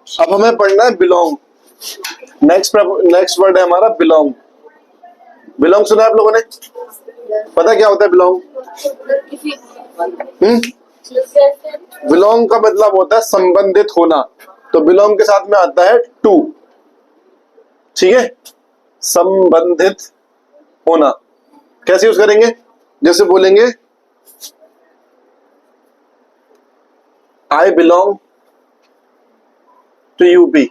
अब हमें पढ़ना है बिलोंग। नेक्स्ट वर्ड है हमारा बिलोंग। बिलोंग सुना है आप लोगों ने? पता क्या होता है बिलोंग? बिलोंग का मतलब होता है संबंधित होना। तो बिलोंग के साथ में आता है टू। ठीक है, संबंधित होना कैसे यूज करेंगे? जैसे बोलेंगे आई बिलोंग टू यूपी।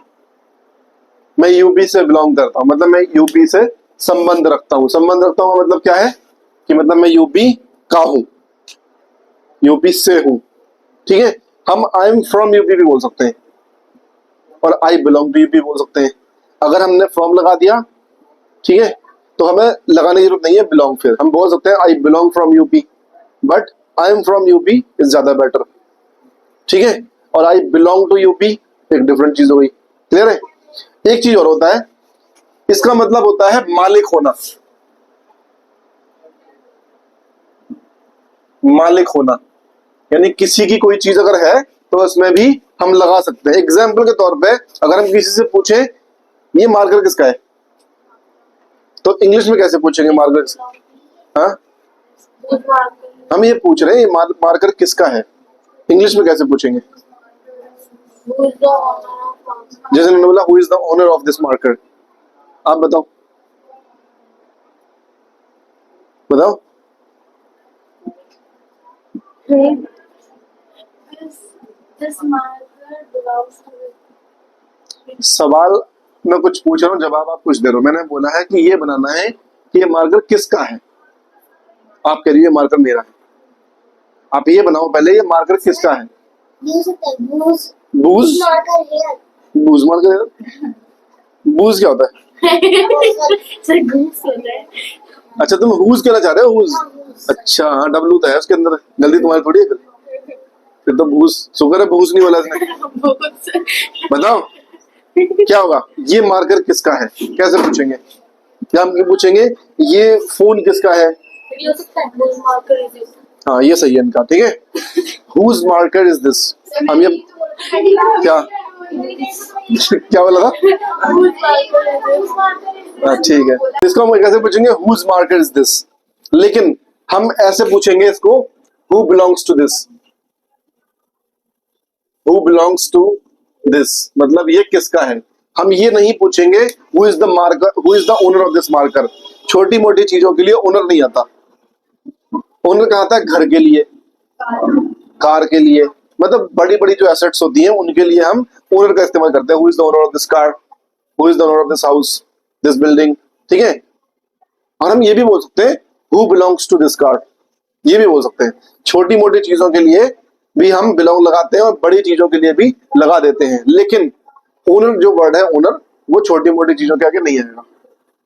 मैं यूपी से बिलोंग करता हूं, मतलब मैं यूपी से संबंध रखता हूं। संबंध रखता हूं मतलब क्या है कि मतलब मैं यूपी का हूं, यूपी से हूं। ठीक है, हम आई एम फ्रॉम यूपी भी बोल सकते हैं और आई बिलोंग टू यूपी बोल सकते हैं। अगर हमने फ्रॉम लगा दिया, ठीक है, तो हमें लगाने की जरूरत नहीं है बिलोंग। फिर हम बोल सकते हैं I belong from UP, but I am from UP is ज्यादा बेटर। ठीक है, और आई बिलोंग टू यूपी एक डिफरेंट चीज हो गई। क्लियर है? एक चीज और होता है, इसका मतलब होता है मालिक होना। मालिक होना यानी किसी की कोई चीज अगर है तो उसमें भी हम लगा सकते हैं। एग्जाम्पल के तौर पे अगर हम किसी से पूछें ये मार्कर किसका है, तो इंग्लिश में कैसे पूछेंगे मार्कर? हाँ, हम ये पूछ रहे हैं ये मार्कर किसका है, इंग्लिश में कैसे पूछेंगे? जैसे मैंने बोला who is the owner of this marker. आप बताओ बताओ। सवाल मैं कुछ पूछ रहा हूँ, जवाब आप कुछ दे रहे हो। मैंने बोला है कि ये बनाना है कि ये मार्कर किसका है, आप कह रही है मार्कर मेरा है। आप ये बनाओ पहले ये मार्कर किसका है। बूज बूज मार्कर। बूज क्या होता है? अच्छा तुम हुज कहना चाह रहे हो? हुज, अच्छा हाँ, डब्लू तो है उसके अंदर, गलती तुम्हारी थोड़ी है। फिर तो भूस, शुक्र है भूस नहीं बोला इसने। बताओ क्या होगा, ये मार्कर किसका है कैसे पूछेंगे? क्या हम ये पूछेंगे ये फोन किसका है? हाँ ये सही है इनका। ठीक है, हुज मार्कर इज दिस। हम ये क्या क्या बोला था? ठीक है, इसको हम कैसे पूछेंगे हुज मार्कर इज दिस। लेकिन हम ऐसे पूछेंगे इसको who belongs to this. Who belongs to this मतलब ये किसका है। हम ये नहीं पूछेंगे who is the marker, who is the owner of this marker. छोटी मोटी चीजों के लिए ओनर नहीं आता। ओनर कहाँ आता है? घर के लिए, कार के लिए, मतलब बड़ी बड़ी जो एसेट्स होती हैं उनके लिए हम ओनर का इस्तेमाल करते हैं। Who is the owner of this car, who is the owner of this house, this building. ठीक है, और हम ये भी बोल सकते हैं who belongs to this car, ये भी बोल सकते हैं। छोटी मोटी चीजों के लिए भी हम बिलोंग लगाते हैं और बड़ी चीजों के लिए भी लगा देते हैं। लेकिन ओनर जो वर्ड है ओनर, वो छोटी मोटी चीजों के आगे नहीं आएगा।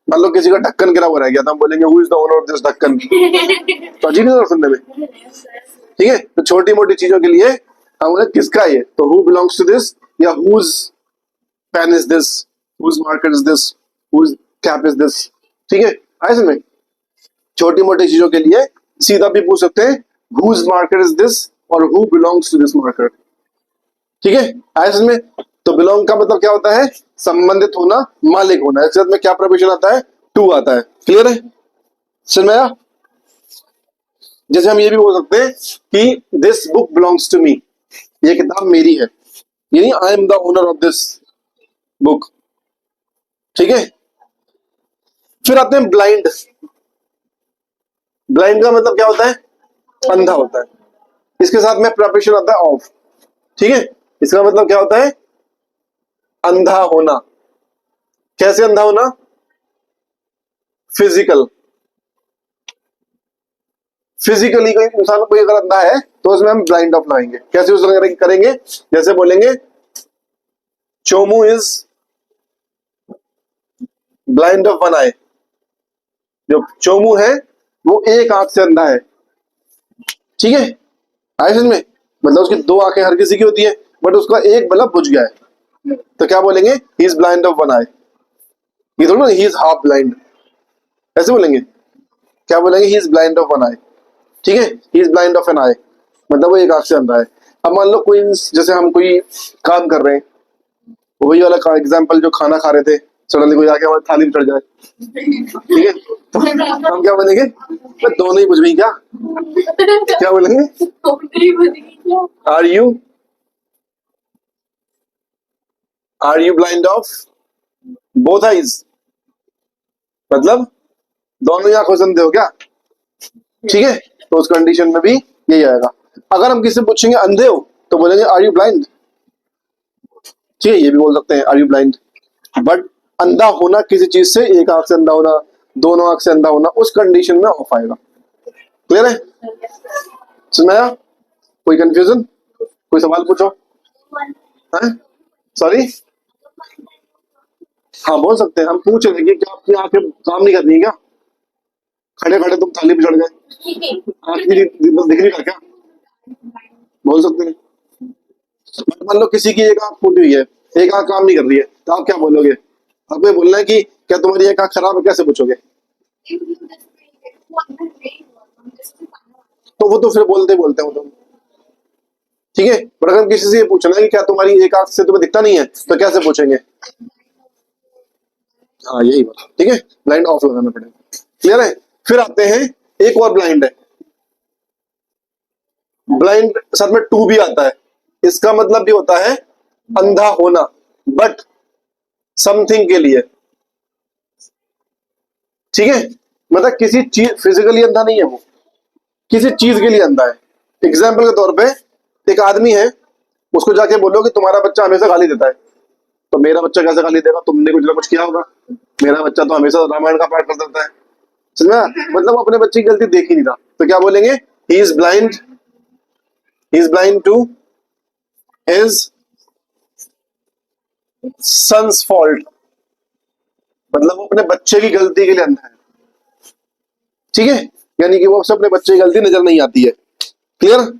मान लो किसी का ढक्कन गिरा हुआ रह गया था, हम बोलेंगे who is the owner of this ढक्कन। तो अजीब नहीं सुनने में? ठीक है, तो छोटी मोटी चीजों के लिए हम बोले किसका ये, तो हु बिलोंग्स टू दिस, या whose pen is this, whose marker is this, whose cap is this. ठीक है, ऐसे में छोटी मोटी चीजों के लिए सीधा भी पूछ सकते हैं हुज मार्कर इज दिस और who belongs to this marker. ठीक है, ऐसे में तो बिलोंग का मतलब क्या होता है? संबंधित होना, मालिक होना। इसके साथ में क्या प्रपोजिशन आता है? टू आता है। क्लियर है? समझ में आया? जैसे हम ये भी बोल सकते हैं कि this book belongs to me, ये किताब मेरी है, यानी I am the owner of this book. ठीक है, फिर आते हैं ब्लाइंड। ब्लाइंड का मतलब क्या होता है? अंधा होता है। इसके साथ में प्रपोजिशन आता है ऑफ। ठीक है, इसका मतलब क्या होता है? अंधा होना। कैसे अंधा होना? फिजिकल, फिजिकली कोई इंसान कोई अगर अंधा है तो उसमें हम ब्लाइंड ऑफ लाएंगे। कैसे यूज करेंगे? जैसे बोलेंगे Chomu is blind of one eye. जो चोमू है वो एक आंख से अंधा है। ठीक है, आए समझ में? मतलब उसकी दो आंखें हर किसी की होती है, बट उसका एक बल्ब बुझ गया है, तो क्या बोलेंगे? He is blind of one eye. ये थोड़ा ना ही इज हाफ ब्लाइंड, ऐसे बोलेंगे। क्या बोलेंगे? He is blind of one eye. ठीक है, he is blind of an eye, मतलब वो एक आंख से अंधा है। अब मान लो कोई, जैसे हम कोई काम कर रहे हैं, वही वाला एग्जाम्पल जो खाना खा रहे थे, सडनली कोई आके हमारी थाली में चढ़ जाए, ठीक है, तो हम क्या बोलेंगे? मैं दोनों ही बुझ गई क्या? क्या बोलेंगे? Are you blind of both eyes? मतलब दोनों ही आंखों से अंधे हो क्या? ठीक है, तो उस कंडीशन में भी यही आएगा। अगर हम किसी से पूछेंगे अंधे हो, तो बोलेंगे आर यू ब्लाइंड। ठीक है, ये भी बोल सकते हैं आर यू ब्लाइंड। बट अंधा होना किसी चीज से, एक आंख से अंधा होना, दोनों आंख से अंधा होना, उस कंडीशन में ऑफ आएगा। क्लियर है? सुनाया? कोई कंफ्यूजन? कोई सवाल पूछो। सॉरी, हाँ बोल सकते हैं। हम पूछ रहे कि क्या आपकी आंखें काम नहीं कर रही है क्या? खड़े खड़े तुम थाली पे चढ़ गए, आंख भी बस दिख नहीं रहा क्या? बोल सकते हैं। बट मान लो किसी की एक आंख फूटी हुई है, एक आंख काम नहीं कर रही है, तो आप क्या बोलोगे? आपको ये बोलना है कि क्या तुम्हारी एक आंख खराब है, कैसे पूछोगे? तो वो तो फिर बोलते बोलते हो तुम, ठीक है। पर अगर किसी से ये पूछना है कि क्या तुम्हारी एक आंख से तुम्हें दिखता नहीं है, तो कैसे पूछेंगे? हाँ यही बात, ठीक है, ब्लाइंड ऑफ लगाना पड़ेगा। क्लियर है? फिर आते हैं, एक और ब्लाइंड है, ब्लाइंड साथ में टू भी आता है। इसका मतलब भी होता है अंधा होना, बट समथिंग के लिए, ठीक है। मतलब किसी चीज, फिजिकली अंधा नहीं है वो, किसी चीज के लिए अंधा है। एग्जाम्पल के तौर पे, एक आदमी है, उसको जाके बोलो कि तुम्हारा बच्चा हमेशा गाली देता है, तो मेरा बच्चा कैसे गाली देगा? तुमने कुछ ना कुछ किया होगा। मेरा बच्चा तो हमेशा रामायण का पाठ कर देता है, समझा? मतलब वो अपने बच्चे की गलती देख ही नहीं रहा, तो क्या बोलेंगे? He is blind, he is blind to his son's fault. मतलब वो अपने बच्चे की गलती के लिए अंधा है, ठीक है। यानी कि वो उसे अपने बच्चे की गलती नजर नहीं आती है। क्लियर?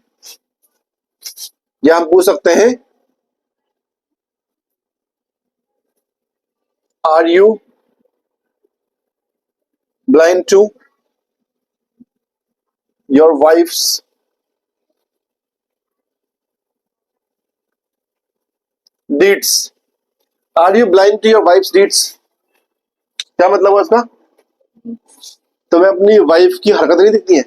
या हम पूछ सकते हैं, are you blind to your wife's deeds? Are you blind to your wife's deeds? क्या मतलब हुआ इसका? तुम्हें अपनी वाइफ की हरकतें नहीं दिखती हैं,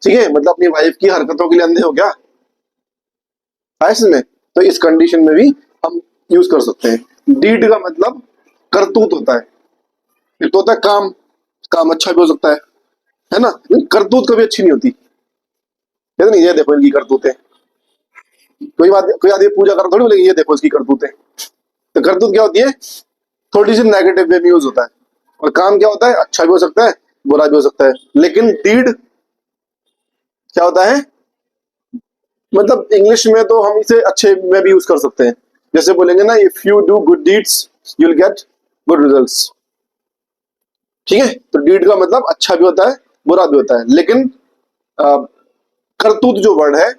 ठीक है, मतलब अपनी वाइफ की हरकतों के लिए अंधे हो क्या? में तो इस कंडीशन में भी हम यूज कर सकते हैं। डीड का मतलब करतूत होता है, एक तो होता है काम, काम अच्छा भी हो सकता है ना, लेकिन करतूत कभी अच्छी नहीं होती, है नहीं? ये देखो इनकी करतूत है, कोई आदमी पूजा कर थोड़ी बोलेगी ये देखो इसकी करतूत है। तो करतूत क्या होती है? थोड़ी सी नेगेटिव वे में यूज होता है। और काम क्या होता है? अच्छा भी हो सकता है, बुरा भी हो सकता है। लेकिन डीड क्या होता है? मतलब इंग्लिश में तो हम इसे अच्छे में भी यूज कर सकते हैं। जैसे बोलेंगे ना, if you do good deeds you will get good results, ठीक है। तो डीड का मतलब अच्छा भी होता है, बुरा भी होता है। लेकिन करतूत जो वर्ड है,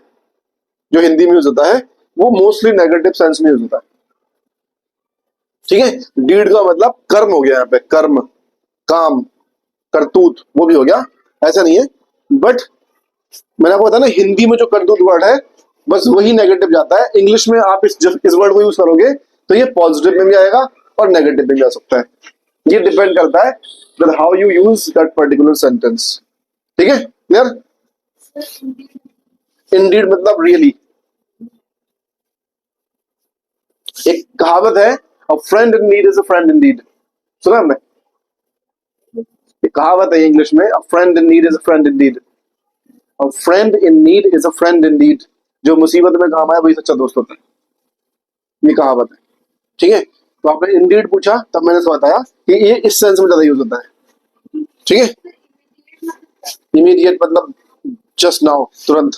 जो हिंदी में यूज होता है, वो मोस्टली नेगेटिव सेंस में यूज होता है, ठीक है। डीड का मतलब कर्म हो गया, यहाँ पे कर्म, काम, करतूत, वो भी हो गया, ऐसा नहीं है। बट मैंने आपको बताया ना, हिंदी में जो करतूत वर्ड है बस वही नेगेटिव जाता है। इंग्लिश में आप इस वर्ड को यूज करोगे तो ये पॉजिटिव में भी आएगा और नेगेटिव में भी आ सकता है। ये डिपेंड करता है that how you use that particular sentence, ठीक है। क्लियर? इंडीड मतलब रियली। एक कहावत है, a friend in need is a friend indeed, सुना हमने? एक कहावत है इंग्लिश में, a friend in need is a friend indeed, a friend in need is a friend indeed, जो मुसीबत में काम आए वही सच्चा दोस्त होता है, ये कहावत है, ठीक है। तो आपने इंडीड पूछा, तब मैंने बताया कि ये इस सेंस में ज्यादा यूज होता है, ठीक है। इमीडिएट मतलब जस्ट नाउ, तुरंत,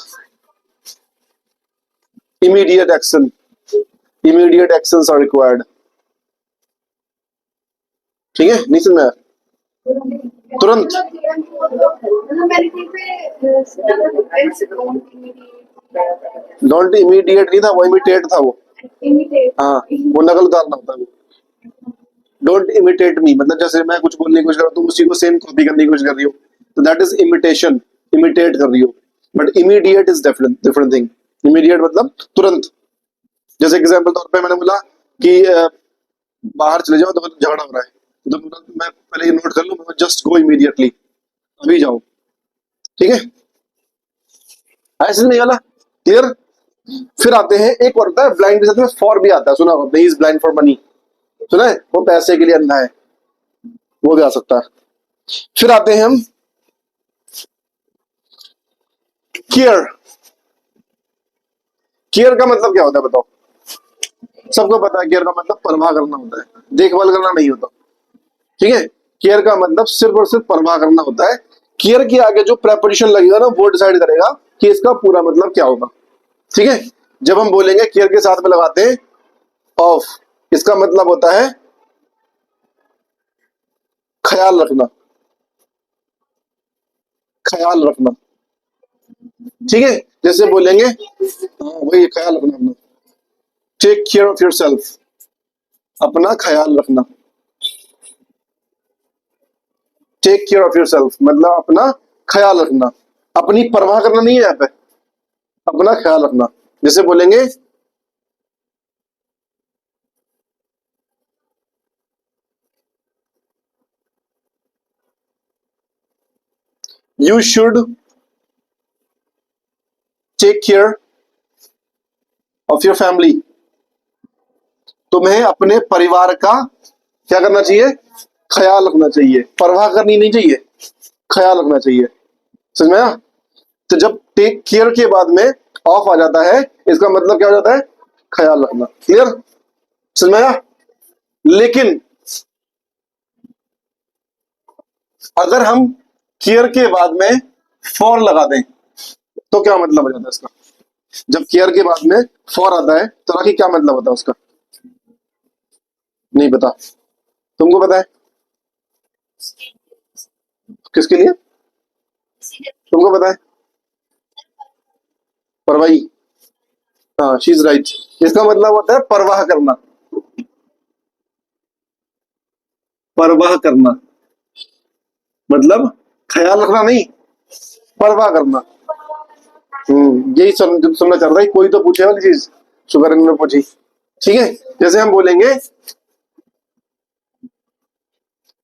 immediate action, immediate actions are required, ठीक है। नहीं समझ में आया? तुरंत, डोंट इमीडिएट नहीं था वो, इमिटेट था वो, हाँ वो नकल उतारना होता है। डोंट इमिटेट मी मतलब जैसे मैं कुछ बोलने की कोशिश कर रहा हूँ, तुम उसी को सेम कॉपी करने की कोशिश कर रही हो, तो दैट इज इमिटेशन, इमिटेट कर रही हो। But immediate is different thing. Immediate मतलब तुरंत, जैसे एग्जाम्पल तौर पे मैंने बोला कि बाहर चले जाओ, तो झगड़ा हो रहा है, तो मैं पहले ये नोट कर लूं, जस्ट गो इमीडिएटली, अभी जाओ, ठीक है, ऐसे नहीं वाला, क्लियर। फिर आते हैं, एक और होता है ब्लाइंड के साथ में फॉर भी आता है, सुना होगा, ही इज ब्लाइंड फॉर मनी, सुना है, वो पैसे के लिए अंधा है, वो भी आ सकता है। फिर आते हैं हम केयर। केयर का मतलब क्या होता है बताओ? सबको पता है केयर का मतलब परवाह करना होता है, देखभाल करना नहीं होता, ठीक है। केयर का मतलब सिर्फ और सिर्फ परवाह करना होता है। केयर के आगे जो प्रेपोजिशन लगेगा ना, वो डिसाइड करेगा कि इसका पूरा मतलब क्या होगा, ठीक है। जब हम बोलेंगे केयर के साथ में लगाते हैं ऑफ, इसका मतलब होता है ख्याल रखना, ख्याल रखना, ठीक है। जैसे बोलेंगे, हाँ वही ख्याल रखना अपना, take care of yourself, अपना ख्याल रखना, take care of yourself मतलब अपना ख्याल रखना, अपनी परवाह करना नहीं है यहाँ पे, अपना ख्याल रखना। जैसे बोलेंगे you should take care of your family, तुम्हें अपने परिवार का क्या करना चाहिए? ख्याल रखना चाहिए, परवाह करनी नहीं चाहिए, ख्याल रखना चाहिए, समझ में आया? तो जब टेक केयर के बाद में ऑफ आ जाता है, इसका मतलब क्या हो जाता है? ख्याल रखना, क्लियर, समझ में आया? लेकिन अगर हम केयर के बाद में फॉर लगा दें, तो क्या मतलब हो जाता है इसका? जब केयर के बाद में फॉर आता है, तो आखिर क्या मतलब होता है उसका? नहीं पता, तुमको पता है? किसके लिए? तुमको पता है? परवाही, हाँ शी इज राइट। इसका मतलब होता है परवाह करना, परवाह करना मतलब ख्याल रखना नहीं, परवाह करना। यही सुनना चाह रहा था, कोई तो पूछे वाली चीज, शुगर ने पूछी, ठीक है। जैसे हम बोलेंगे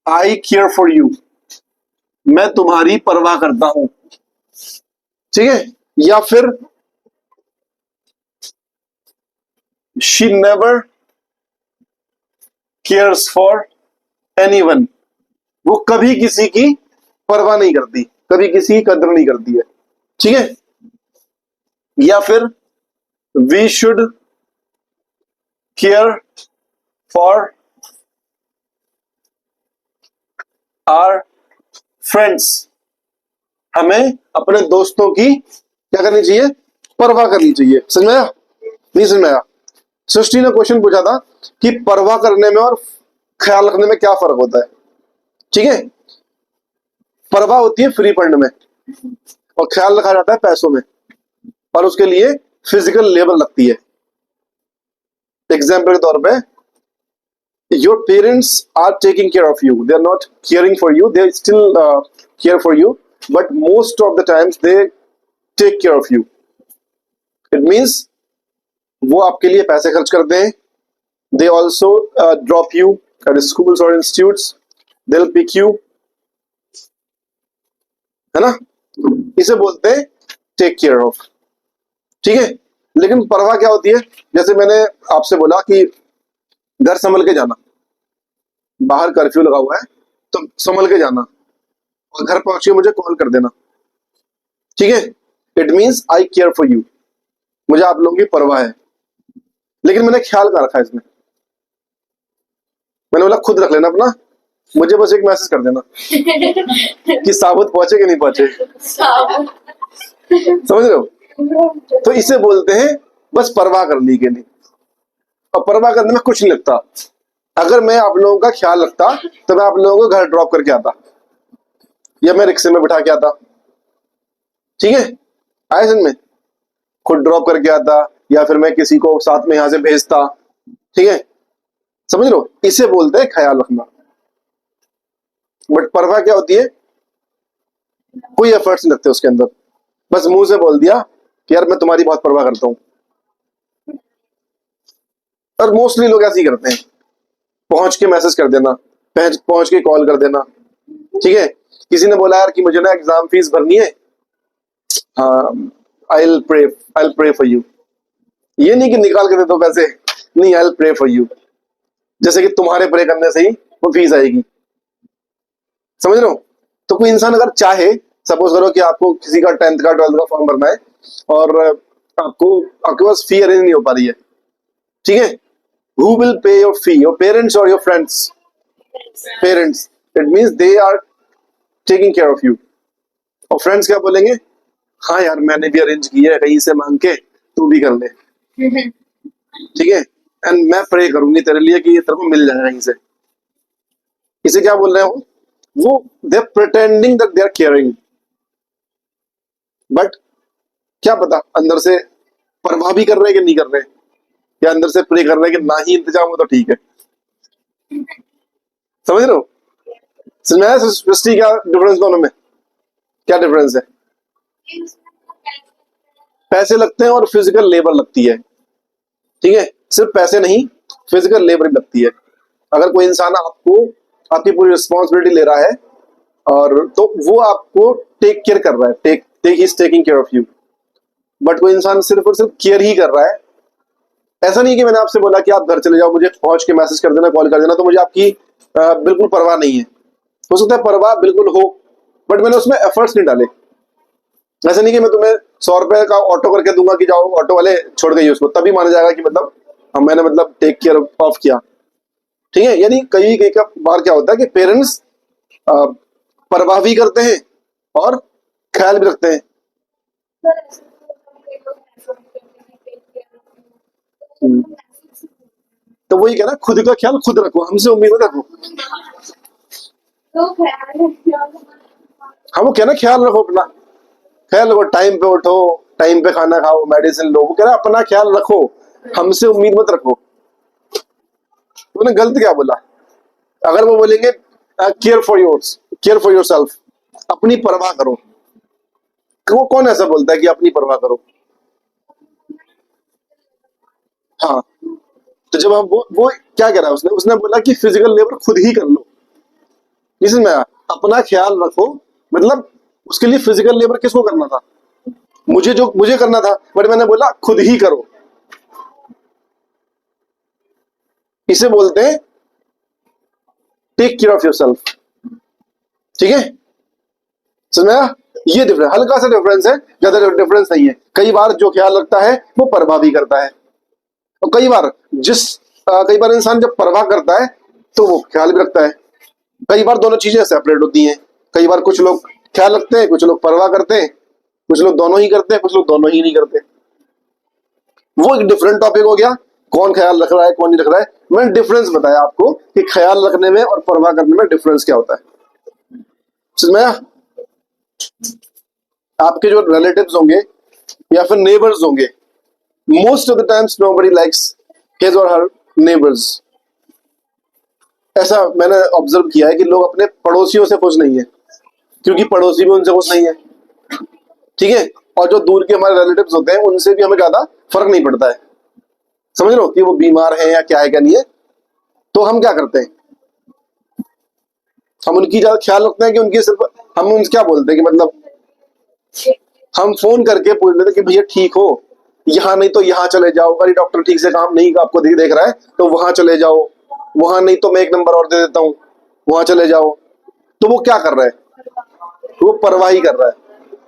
आई केयर फॉर यू, मैं तुम्हारी परवाह करता हूं, ठीक है। या फिर she never cares for anyone, वो कभी किसी की परवाह नहीं करती, कभी किसी की कदर नहीं करती है, ठीक है। या फिर we should care for our friends, हमें अपने दोस्तों की क्या करनी चाहिए? परवाह करनी चाहिए, समझ में आया? नहीं समझ में आया? सृष्टि ने क्वेश्चन पूछा था कि परवाह करने में और ख्याल रखने में क्या फर्क होता है, ठीक है। परवाह होती है फ्री फंड में, और ख्याल रखा जाता है पैसों में, और उसके लिए फिजिकल लेबर लगती है। एग्जाम्पल के तौर पे, your parents are taking care of you, they are not caring for you, they still care for you, but most of the times they take care of you, it means वो आपके लिए पैसे खर्च करते हैं, they also drop you at schools or institutes, they'll pick you, है ना, इसे बोलते हैं टेक केयर ऑफ, ठीक है। लेकिन परवाह क्या होती है? जैसे मैंने आपसे बोला कि घर संभल के जाना, बाहर कर्फ्यू लगा हुआ है, तो संभल के जाना, और घर पहुंच के मुझे कॉल कर देना, ठीक है। It means I care for you, मुझे आप लोगों की परवाह है, लेकिन मैंने ख्याल का रखा है इसमें, मैंने बोला खुद रख लेना अपना, मुझे बस एक मैसेज कर देना कि साबुत पहुंचे कि नहीं पहुंचे, समझ रहे हो? तो इसे बोलते हैं बस परवाह करने के लिए, और परवाह करने में कुछ नहीं लगता। अगर मैं आप लोगों का ख्याल रखता, तो मैं आप लोगों को घर ड्रॉप करके आता, या मैं रिक्शे में बिठा के आता, ठीक है, आए समझ में, खुद ड्रॉप करके आता, या फिर मैं किसी को साथ में यहां से भेजता, ठीक है, समझ लो, इसे बोलते हैं ख्याल रखना। बट परवाह क्या होती है? कोई एफर्ट्स नहीं लगते उसके अंदर, बस मुंह से बोल दिया कि यार मैं तुम्हारी बहुत परवाह करता हूं, और मोस्टली लोग ऐसे ही करते हैं, पहुंच के मैसेज कर देना, पहुंच के कॉल कर देना। ठीक है, किसी ने बोला यार कि मुझे ना एग्जाम फीस भरनी है, I will pray for you. ये नहीं कि निकाल के दे दो पैसे, नहीं, I will pray for you, जैसे कि तुम्हारे प्रे करने से ही वो फीस आएगी। समझ रहे हो? तो कोई इंसान अगर चाहे, सपोज करो कि आपको किसी का 10th का 12th का फॉर्म भरना है और आपके पास फी अरेंज नहीं हो पा रही है, ठीक है, who will pay your fee, your parents और your friends? Parents, it means they are taking care of you. और फ्रेंड्स क्या बोलेंगे? हाँ यार मैंने भी अरेंज किया है, कहीं से मांग के, तू भी कर ले। ठीक है, एंड मैं प्रे करूंगी तेरे लिए कि ये तेरे को मिल जाए कहीं से। इसे क्या बोल रहे हो? वो they are pretending that they are caring, but क्या पता अंदर से परवाह भी कर रहे हैं कि नहीं कर रहे हैं, या अंदर से प्रे कर रहे हैं कि ना ही इंतजाम हो तो ठीक है। समझ रहे हो? समझ में आया सृष्टि क्या डिफरेंस दोनों में? क्या डिफरेंस है? पैसे लगते हैं और फिजिकल लेबर लगती है। ठीक है, सिर्फ पैसे नहीं, फिजिकल लेबर भी लगती है। अगर कोई इंसान आपको, आपकी पूरी रिस्पॉन्सिबिलिटी ले रहा है और तो वो आपको टेक केयर कर रहा है, taking care of you. But कोई इंसान सिर्फ और सिर्फ केयर ही कर रहा है, ऐसा नहीं कि मैंने आपसे बोला कि आप घर चले जाओ, मुझे पहुंच के मैसेज कर देना, कॉल कर देना, तो मुझे आपकी बिल्कुल परवाह नहीं है। हो सकता है परवाह बिल्कुल हो, बट मैंने उसमें एफर्ट्स नहीं डाले। ऐसा नहीं कि मैं तुम्हें 100 रुपए का ऑटो करके दूंगा कि जाओ, ऑटो वाले छोड़ गई उसको, तभी माना जाएगा कि मतलब मैंने मतलब टेक केयर ऑफ किया। ठीक है, यानी कई कई का बार क्या होता है कि पेरेंट्स परवाह भी करते हैं और ख्याल भी रखते हैं। तो वही कह रहा, खुद का ख्याल खुद रखो, हमसे उम्मीद मत रखो। हाँ, वो कह रहा ख्याल रखो अपना, ख्याल रखो, टाइम पे उठो, टाइम पे खाना खाओ, मेडिसिन लो। वो कह रहा अपना ख्याल रखो, हमसे उम्मीद मत रखो। उन्होंने गलत क्या बोला? अगर वो बोलेंगे केयर फॉर योर सेल्फ, अपनी परवाह करो, वो कौन ऐसा बोलता है कि अपनी परवाह करो? हाँ, तो जब हम वो क्या कह रहा है, उसने बोला कि फिजिकल लेबर खुद ही कर लो। इसमें अपना ख्याल रखो, मतलब उसके लिए फिजिकल लेबर किसको करना था? मुझे करना था, बट मैंने बोला खुद ही करो। इसे बोलते हैं take care of yourself. ठीक है, समझ में आया? ये डिफरेंस, हल्का सा डिफरेंस है, ज्यादा डिफरेंस नहीं है। कई बार जो ख्याल रखता है वो परवाह भी करता है, और कई बार इंसान जब परवाह करता है तो वो ख्याल भी रखता है। कई बार दोनों चीजें सेपरेट होती हैं। कई बार कुछ लोग ख्याल रखते हैं, कुछ लोग परवाह करते हैं, कुछ लोग दोनों ही करते हैं, कुछ लोग दोनों ही नहीं करते। वो एक डिफरेंट टॉपिक हो गया, कौन ख्याल रख रहा है कौन नहीं रख रहा है। मैंने डिफरेंस बताया आपको कि ख्याल रखने में और परवाह करने में डिफरेंस क्या होता है। समझ में आया? आपके जो रिलेटिव्स होंगे या फिर नेबर्स होंगे, most of the times nobody likes his और हर नेबर्स। ऐसा मैंने ऑब्जर्व किया है कि लोग अपने पड़ोसियों से खुश नहीं है, क्योंकि पड़ोसी भी उनसे खुश नहीं है। ठीक है, और जो दूर के हमारे रिलेटिव्स होते हैं उनसे भी हमें ज्यादा फर्क नहीं पड़ता है। समझ लो कि वो बीमार है या क्या है क्या नहीं है, तो हम क्या करते हैं, हम उनकी ज्यादा ख्याल रखते हैं कि उनकी सिर्फ हम उनसे क्या बोलते हैं कि मतलब हम फोन करके पूछ लेते कि भैया ठीक हो, यहाँ नहीं तो यहाँ चले जाओ, अरे डॉक्टर ठीक से काम नहीं आपको देख रहा है तो वहां चले जाओ, वहां नहीं तो मैं एक नंबर और दे देता हूँ, वहां चले जाओ। तो वो क्या कर रहा है? वो परवाही कर रहा है,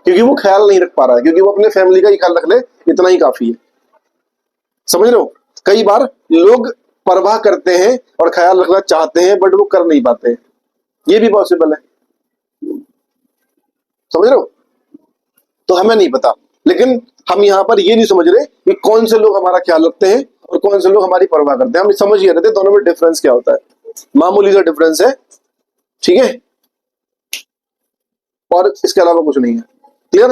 क्योंकि वो ख्याल नहीं रख पा रहा है, क्योंकि वो अपने फैमिली का ही ख्याल रख ले, इतना ही काफी है। समझ रहे हो? कई बार लोग परवाह करते हैं और ख्याल रखना चाहते हैं, बट वो कर नहीं पाते हैं। ये भी पॉसिबल है। समझ रहे हो? तो हमें नहीं पता, लेकिन हम यहाँ पर ये नहीं समझ रहे कि कौन से लोग हमारा ख्याल रखते हैं और कौन से लोग हमारी परवाह करते हैं। हम समझ ही रहे थे दोनों में डिफरेंस क्या होता है, मामूली सा डिफरेंस है। ठीक है, और इसके अलावा कुछ नहीं है। क्लियर?